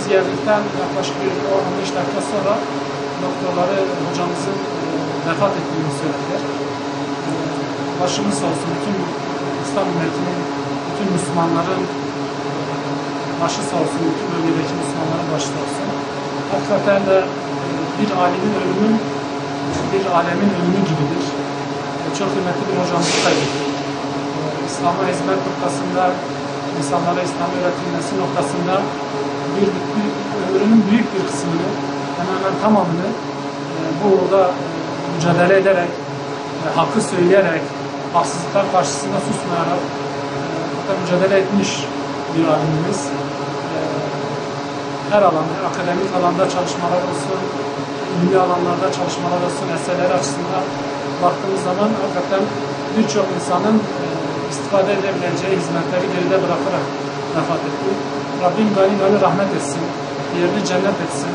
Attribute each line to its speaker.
Speaker 1: biz geldikten yaklaşık bir 15 dakika sonra doktorları hocamızın vefat ettiğini söylediler. Başımız sağ olsun, bütün İslam ümmetinin, bütün Müslümanların başı sağ olsun, bütün bölgedeki Müslümanların başı sağ olsun. Hakikaten de bir alimin ölümü, bir alemin ölümü gibidir. Çok kıymetli bir hocamızı kaybettik. İslam'a hizmet noktasında, insanlara İslam öğretilmesi noktasında ömrünün büyük bir kısmını, hemen hemen tamamını bu uğurda mücadele ederek, hakkı söyleyerek, haksızlıklar karşısında susmayarak mücadele etmiş bir alimimiz. Her alanda, akademik alanda çalışmalar olsun, ilmi alanlarda çalışmalar olsun, eserler açısından baktığımız zaman hakikaten birçok insanın istifade edebileceği hizmetleri geride bırakarak vefat etti. Rabbim gani rahmet etsin, yerini cennet etsin.